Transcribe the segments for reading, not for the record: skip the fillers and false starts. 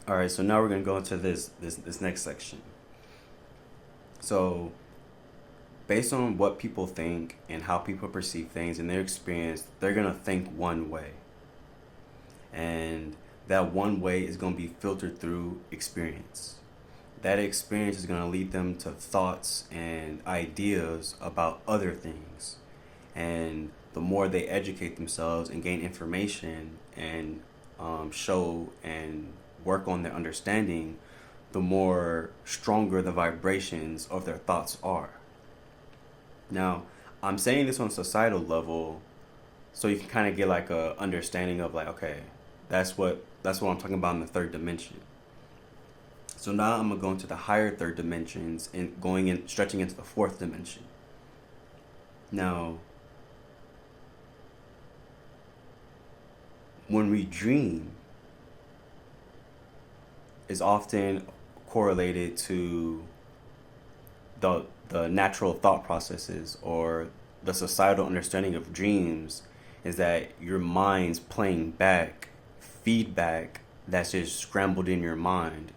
All right, so now we're gonna go into this next section. So, based on what people think and how people perceive things and their experience, they're gonna think one way, and that one way is gonna be filtered through experience. That experience is gonna lead them to thoughts and ideas about other things, and the more they educate themselves and gain information and show and work on their understanding, the more stronger the vibrations of their thoughts are. Now, I'm saying this on a societal level, so you can kind of get like a understanding of like, okay, that's what I'm talking about in the third dimension. So now I'm gonna go into the higher third dimensions and going in, stretching into the fourth dimension. Now, when we dream, is often correlated to the natural thought processes, or the societal understanding of dreams is that your mind's playing back feedback that's just scrambled in your mind,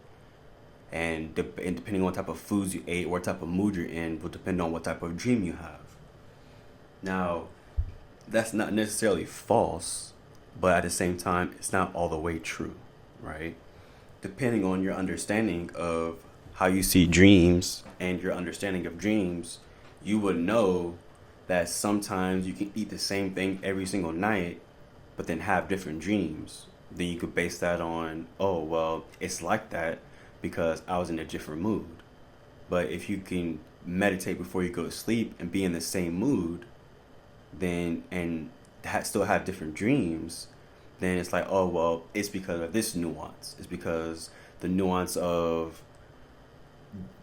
and depending on what type of foods you ate or what type of mood you're in will depend on what type of dream you have. Now, that's not necessarily false, but at the same time it's not all the way true, right? Depending on your understanding of how you see dreams and your understanding of dreams, you would know that sometimes you can eat the same thing every single night, but then have different dreams. Then you could base that on, oh, well, it's like that because I was in a different mood. But if you can meditate before you go to sleep and be in the same mood, then still have different dreams, then it's like, oh well, it's because of this nuance. It's because the nuance of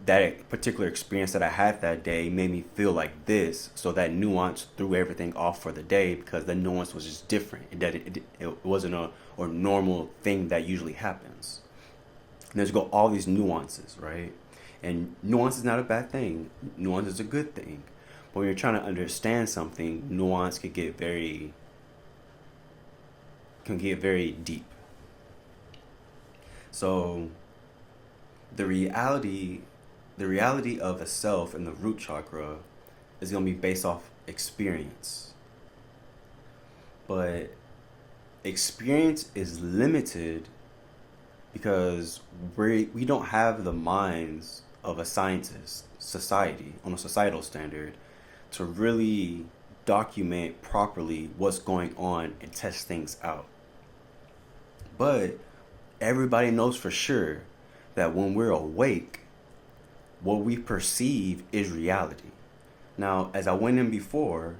that particular experience that I had that day made me feel like this. So that nuance threw everything off for the day because the nuance was just different. It wasn't a normal thing that usually happens. And there's go all these nuances, right? And nuance is not a bad thing. Nuance is a good thing. But when you're trying to understand something, nuance can get very deep. So the reality the reality of the self and the root chakra is going to be based off experience. But experience is limited because we don't have the minds of a scientist society on a societal standard to really document properly what's going on and test things out. But everybody knows for sure that when we're awake, what we perceive is reality. Now, as I went in before,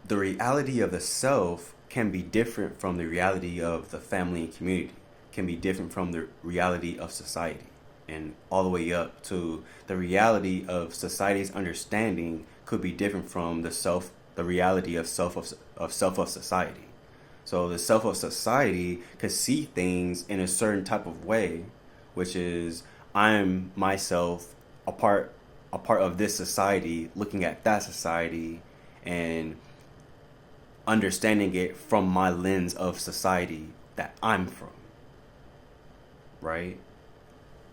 the reality of the self can be different from the reality of the family and community, can be different from the reality of society, and all the way up to the reality of society's understanding could be different from the reality of self of society. So the self of society could see things in a certain type of way, which is I'm myself a part of this society, looking at that society and understanding it from my lens of society that I'm from, right?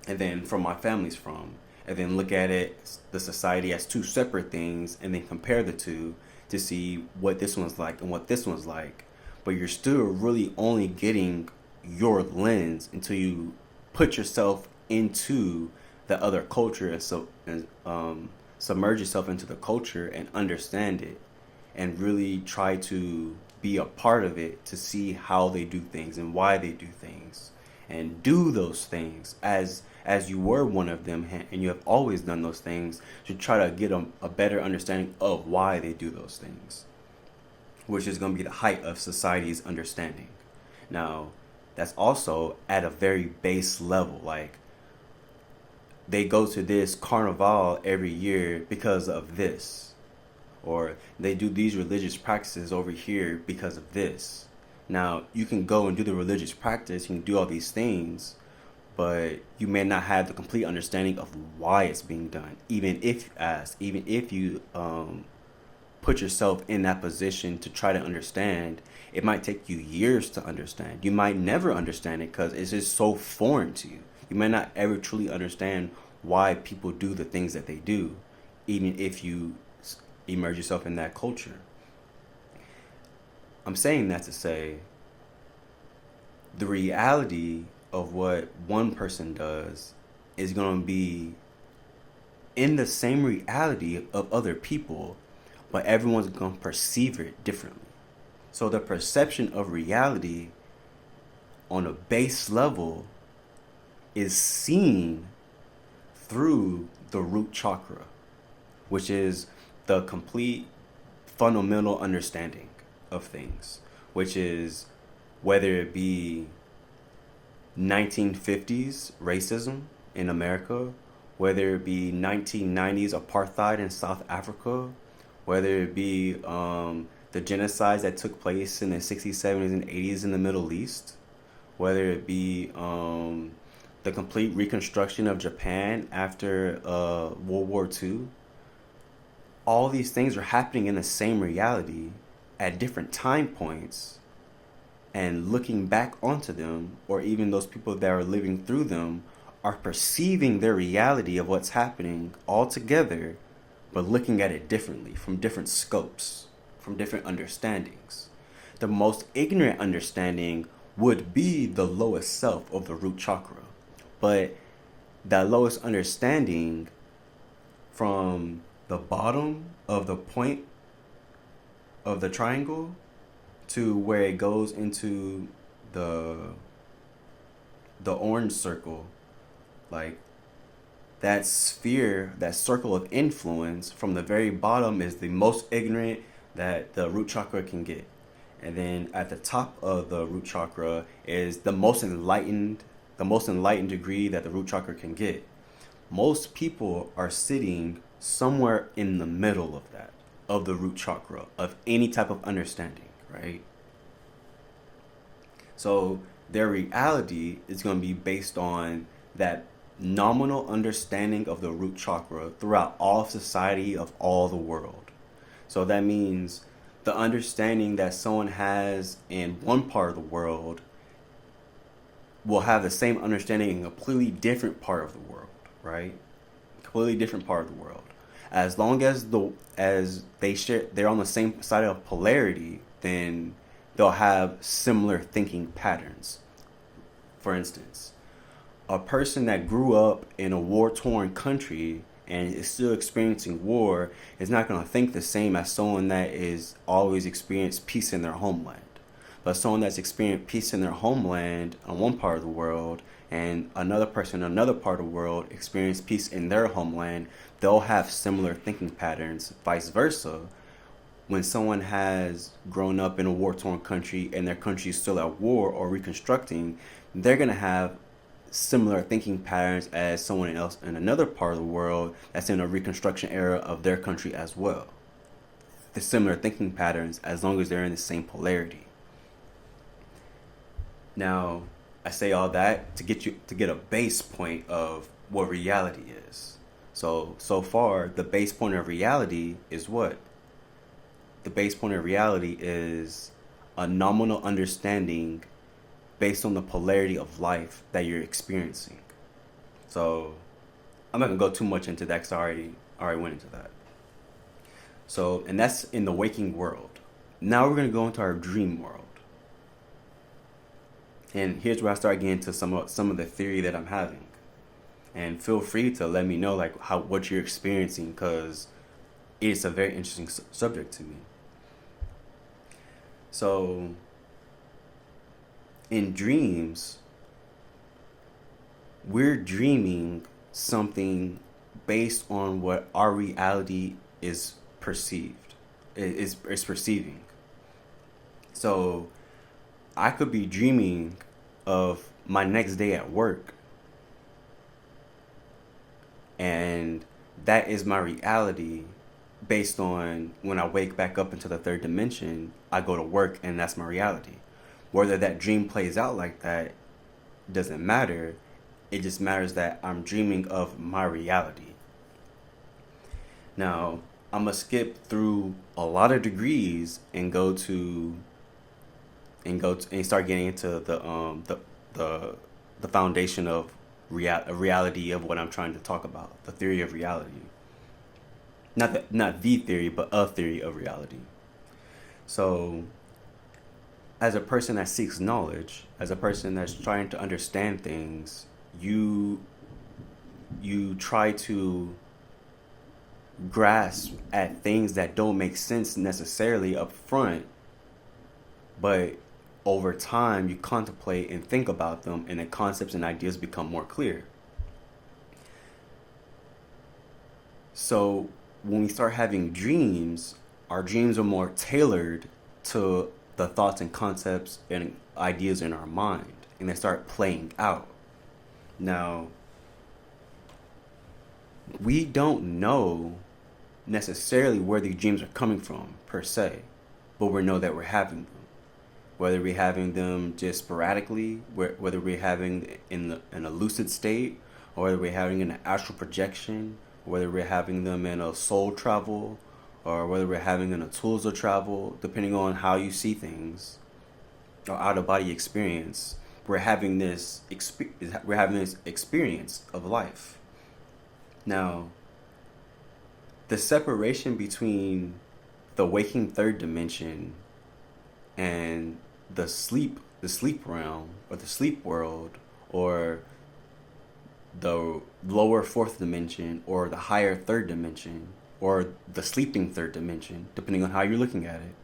And then from my family's from, and then look at it, the society, as two separate things, and then compare the two to see what this one's like and what this one's like. But you're still really only getting your lens until you put yourself into the other culture, and submerge yourself into the culture and understand it, and really try to be a part of it to see how they do things and why they do things, and do those things as you were one of them, and you have always done those things, to try to get a better understanding of why they do those things, which is going to be the height of society's understanding. Now, that's also at a very base level. Like, they go to this carnival every year because of this, or they do these religious practices over here because of this. Now, you can go and do the religious practice, you can do all these things, but you may not have the complete understanding of why it's being done. Even if you ask, even if you put yourself in that position to try to understand, it might take you years to understand. You might never understand it because it's just so foreign to you. You might not ever truly understand why people do the things that they do, even if you immerse yourself in that culture. I'm saying that to say the reality of what one person does is going to be in the same reality of other people, but everyone's going to perceive it differently. So the perception of reality on a base level is seen through the root chakra, which is the complete fundamental understanding of things, which is whether it be 1950s racism in America, whether it be 1990s apartheid in South Africa, whether it be the genocides that took place in the 60s, 70s, and 80s in the Middle East, whether it be the complete reconstruction of Japan after World War II. All these things are happening in the same reality at different time points, and looking back onto them, or even those people that are living through them, are perceiving their reality of what's happening all together, but looking at it differently from different scopes, from different understandings. The most ignorant understanding would be the lowest self of the root chakra, but that lowest understanding from the bottom of the point of the triangle to where it goes into the orange circle, like that sphere, that circle of influence from the very bottom is the most ignorant that the root chakra can get. And then at the top of the root chakra is the most enlightened degree that the root chakra can get. Most people are sitting somewhere in the middle of that, of the root chakra, of any type of understanding, right? So their reality is going to be based on that nominal understanding of the root chakra throughout all of society, of all the world. So that means the understanding that someone has in one part of the world will have the same understanding in a completely different part of the world, right? Completely different part of the world. As long as they're on the same side of polarity, then they'll have similar thinking patterns. For instance, a person that grew up in a war-torn country and is still experiencing war is not going to think the same as someone that is always experienced peace in their homeland. But someone that's experienced peace in their homeland on one part of the world and another person in another part of the world experience peace in their homeland, they'll have similar thinking patterns. Vice versa, when someone has grown up in a war-torn country and their country is still at war or reconstructing, they're going to have similar thinking patterns as someone else in another part of the world that's in a reconstruction era of their country as well. The similar thinking patterns as long as they're in the same polarity. Now, I say all that to get a base point of what reality is. So far, the base point of reality is what? The base point of reality is a nominal understanding based on the polarity of life that you're experiencing. So I'm not gonna go too much into that because I already went into that. So, and that's in the waking world. Now we're gonna go into our dream world. And here's where I start getting into some of the theory that I'm having. And feel free to let me know like what you're experiencing, because it's a very interesting subject to me. So in dreams, we're dreaming something based on what our reality is perceiving. So I could be dreaming of my next day at work, and that is my reality based on when I wake back up into the third dimension, I go to work and that's my reality. Whether that dream plays out like that doesn't matter. It just matters that I'm dreaming of my reality. Now, I'm gonna skip through a lot of degrees and and start getting into the the foundation of reality of what I'm trying to talk about, the theory of reality. Not the theory, but a theory of reality. So, as a person that seeks knowledge, as a person that's trying to understand things, you try to grasp at things that don't make sense necessarily up front, but over time you contemplate and think about them, and the concepts and ideas become more clear. So when we start having dreams, our dreams are more tailored to the thoughts and concepts and ideas in our mind, and they start playing out. Now, we don't know necessarily where these dreams are coming from per se, but we know that we're having them. Whether we're having them just sporadically, whether we're having in a lucid state, or whether we're having in an astral projection, or whether we're having them in a soul travel, or whether we're having in a tools of travel, depending on how you see things, or out of body experience, we're having this experience of life. Now, the separation between the waking third dimension and the sleep realm, or the sleep world, or the lower fourth dimension, or the higher third dimension, or the sleeping third dimension, depending on how you're looking at it.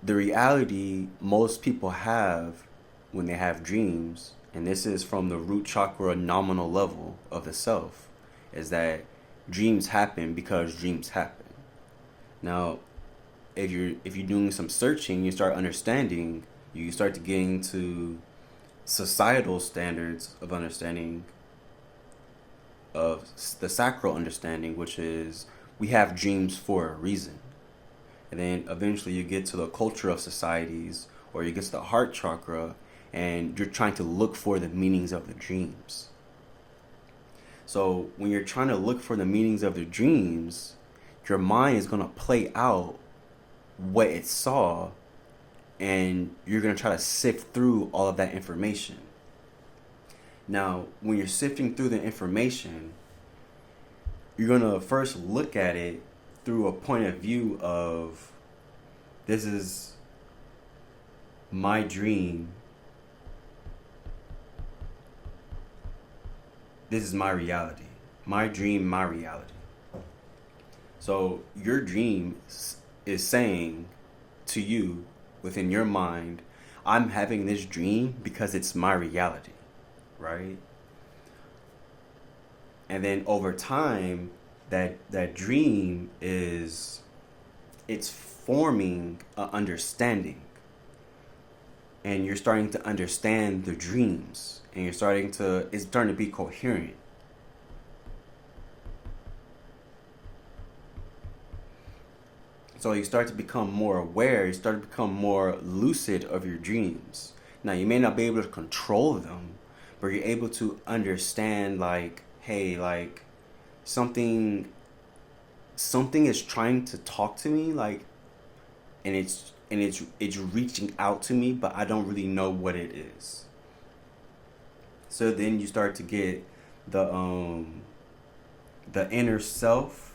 The reality most people have when they have dreams, and this is from the root chakra nominal level of the self, is that dreams happen because dreams happen. Now, if you're doing some searching, you start understanding, you start to get into societal standards of understanding of the sacral understanding, which is we have dreams for a reason. And then eventually you get to the culture of societies, or you get to the heart chakra, and you're trying to look for the meanings of the dreams. So when you're trying to look for the meanings of the dreams, your mind is going to play out what it saw, and you're going to try to sift through all of that information. Now, when you're sifting through the information, you're going to first look at it through a point of view of, this is my dream, this is my reality. My dream, my reality. So your dream is saying to you within your mind, I'm having this dream because it's my reality, right? And then over time, that dream it's forming an understanding, and you're starting to understand the dreams, and it's starting to be coherent. So you start to become more aware, you start to become more lucid of your dreams. Now, you may not be able to control them, but you're able to understand, like, hey, like, something is trying to talk to me, like, and it's reaching out to me, but I don't really know what it is. So then you start to get the inner self.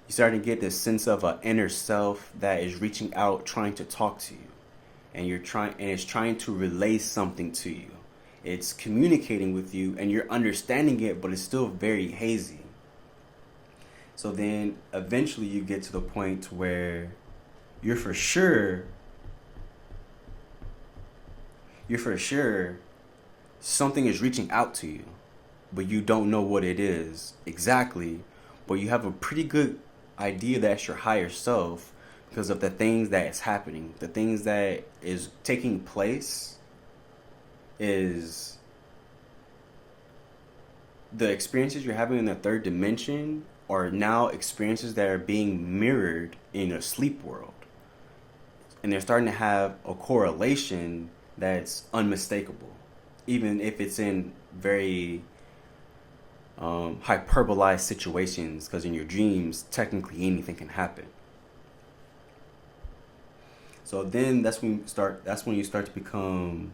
You start to get this sense of an inner self that is reaching out, trying to talk to you, and it's trying to relay something to you. It's communicating with you, and you're understanding it, but it's still very hazy. So then eventually you get to the point where you're for sure something is reaching out to you, but you don't know what it is exactly, but you have a pretty good idea that's your higher self because of the things that is happening, the things that is taking place. Is the experiences you're having in the third dimension are now experiences that are being mirrored in a sleep world, and they're starting to have a correlation that's unmistakable. even if it's in very hyperbolized situations, because in your dreams, technically anything can happen. So then that's when you start. That's when you start to become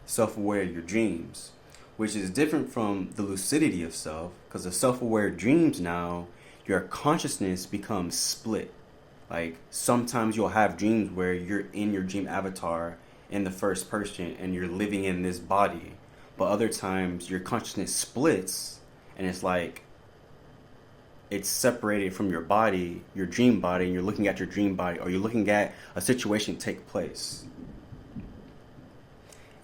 self-aware of your dreams, which is different from the lucidity of self. Because the self-aware dreams now, your consciousness becomes split. Like sometimes you'll have dreams where you're in your dream avatar in the first person and you're living in this body, but other times your consciousness splits and it's like it's separated from your body, your dream body, and you're looking at your dream body, or you're looking at a situation take place.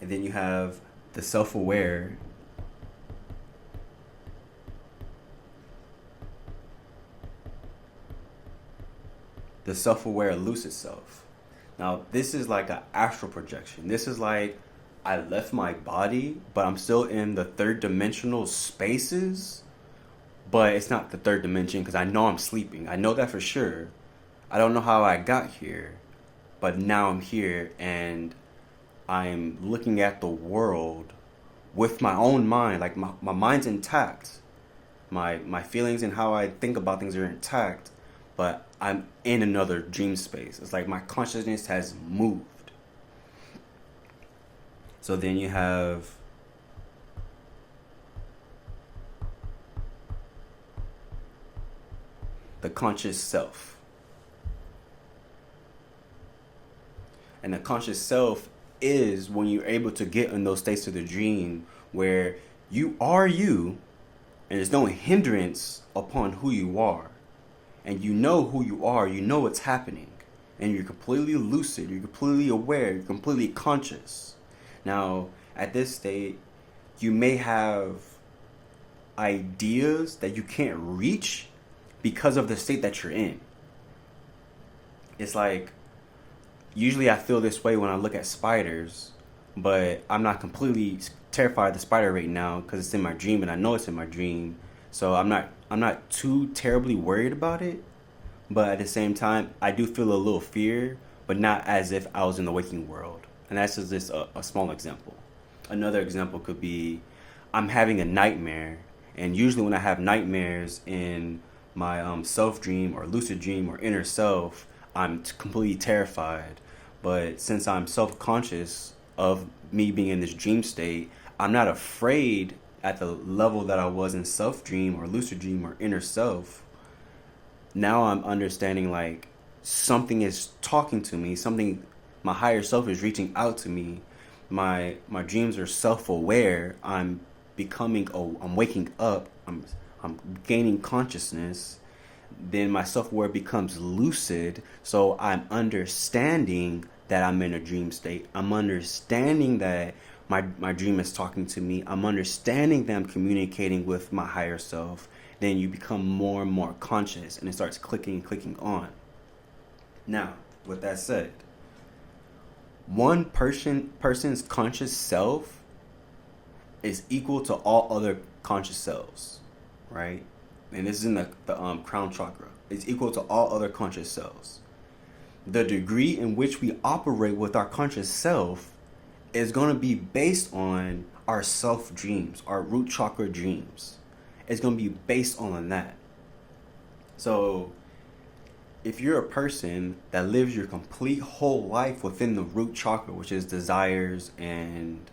And then you have the self-aware, the self-aware lucid self. Now, this is like an astral projection. This is like I left my body, but I'm still in the third dimensional spaces, but it's not the third dimension because I know I'm sleeping. I know that for sure. I don't know how I got here, but now I'm here and I'm looking at the world with my own mind. Like my mind's intact. My feelings and how I think about things are intact, but I'm in another dream space. It's like my consciousness has moved. So then you have the conscious self. And the conscious self is when you're able to get in those states of the dream where you are you and there's no hindrance upon who you are. And you know who you are, you know what's happening. And you're completely lucid, you're completely aware, you're completely conscious. Now, at this state, you may have ideas that you can't reach because of the state that you're in. It's like, usually I feel this way when I look at spiders, but I'm not completely terrified of the spider right now because it's in my dream and I know it's in my dream. So I'm not too terribly worried about it, but at the same time, I do feel a little fear, but not as if I was in the waking world. And that's just a small example. Another example could be I'm having a nightmare, and usually when I have nightmares in my self dream or lucid dream or inner self, I'm completely terrified. But since I'm self conscious of me being in this dream state, I'm not afraid at the level that I was in self dream or lucid dream or inner self. Now I'm understanding like something is talking to me, something, my higher self is reaching out to me. My dreams are self-aware. I'm becoming, I'm waking up. I'm gaining consciousness. Then my self-aware becomes lucid, so I'm understanding that I'm in a dream state. I'm understanding that my dream is talking to me. I'm understanding that I'm communicating with my higher self. Then you become more and more conscious and it starts clicking on. Now, with that said, one person's conscious self is equal to all other conscious selves, right? And this is in the crown chakra. It's equal to all other conscious selves. The degree in which we operate with our conscious self is going to be based on our self dreams, our root chakra dreams. It's going to be based on that. So if you're a person that lives your complete whole life within the root chakra, which is desires and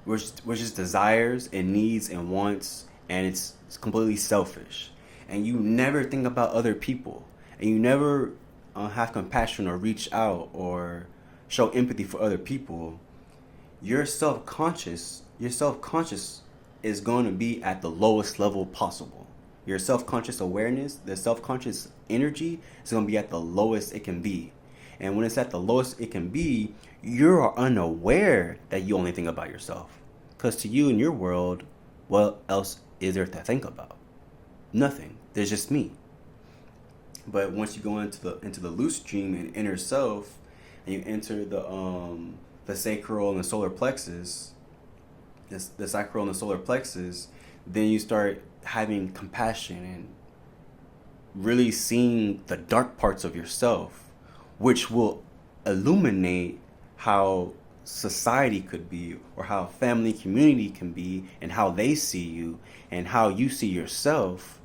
which is desires and needs and wants, and it's completely selfish, and you never think about other people, and you never have compassion or reach out or show empathy for other people, your self-conscious is going to be at the lowest level possible. Your self-conscious awareness, the self-conscious energy is going to be at the lowest it can be. And when it's at the lowest it can be, you're unaware that you only think about yourself. Because to you in your world, what else is there to think about? Nothing. There's just me. But once you go into the lucid dream and inner self, and you enter the sacral and the solar plexus, the sacral and the solar plexus, then you start having compassion really seeing the dark parts of yourself, which will illuminate how society could be, or how family community can be, and how they see you and how you see yourself.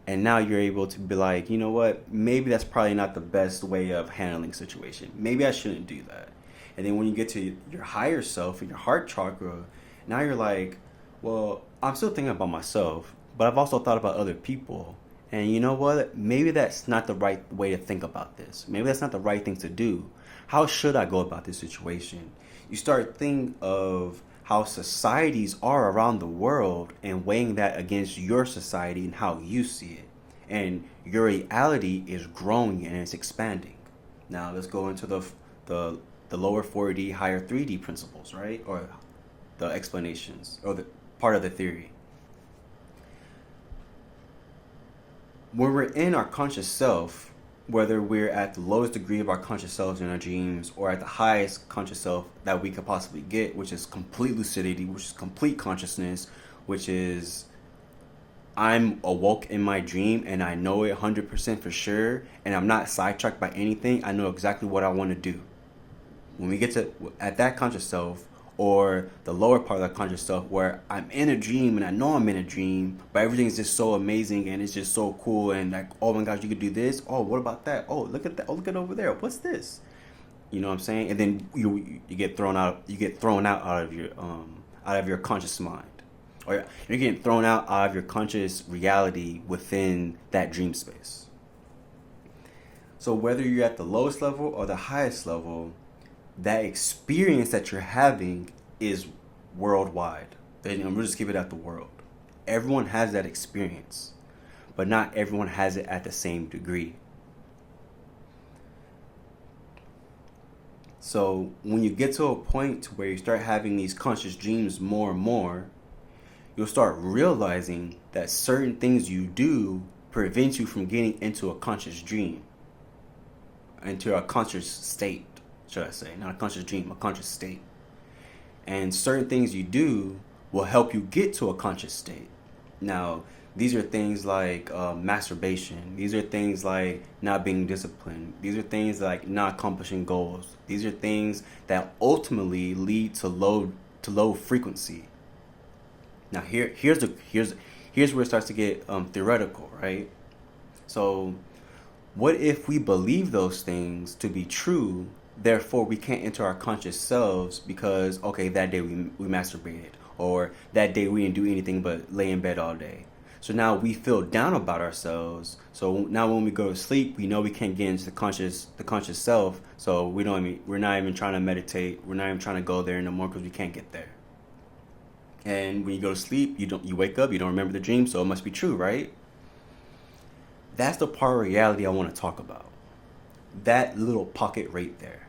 And now you're able to be like, you know what, maybe that's probably not the best way of handling situation, maybe I shouldn't do that. And then when you get to your higher self and your heart chakra, now you're like, well, I'm still thinking about myself, but I've also thought about other people. And you know what, maybe that's not the right way to think about this, maybe that's not the right thing to do. How should I go about this situation? You start thinking of how societies are around the world and weighing that against your society and how you see it. And your reality is growing and it's expanding. Now let's go into the the lower 4D, higher 3D principles, right? Or the explanations, or the part of the theory. When we're in our conscious self, whether we're at the lowest degree of our conscious selves in our dreams or at the highest conscious self that we could possibly get, which is complete lucidity, which is complete consciousness, which is I'm awoke in my dream and I know it 100% for sure, and I'm not sidetracked by anything. I know exactly what I want to do. When we get to at that conscious self, or the lower part of that conscious self, where I'm in a dream and I know I'm in a dream, but everything's just so amazing and it's just so cool, and like, oh my gosh, you could do this. Oh, what about that? Oh, look at that. Oh, look at over there. What's this? You know what I'm saying? And then you get thrown out. You get thrown out of your conscious mind, or you're getting thrown out of your conscious reality within that dream space. So whether you're at the lowest level or the highest level, that experience that you're having is worldwide. And we'll just keep it at the world. Everyone has that experience, but not everyone has it at the same degree. So when you get to a point where you start having these conscious dreams more and more, you'll start realizing that certain things you do prevent you from getting into a conscious dream, into a conscious state, should I say. Not a conscious dream, a conscious state. And certain things you do will help you get to a conscious state. Now, these are things like masturbation. These are things like not being disciplined. These are things like not accomplishing goals. These are things that ultimately lead to low frequency. Now, here's where it starts to get theoretical, right? So, what if we believe those things to be true? Therefore, we can't enter our conscious selves because, okay, that day we masturbated, or that day we didn't do anything but lay in bed all day. So now we feel down about ourselves. So now when we go to sleep, we know we can't get into the conscious self. So we're not even trying to meditate. We're not even trying to go there no more because we can't get there. And when you go to sleep, you wake up, you don't remember the dream, so it must be true, right? That's the part of reality I want to talk about. That little pocket right there.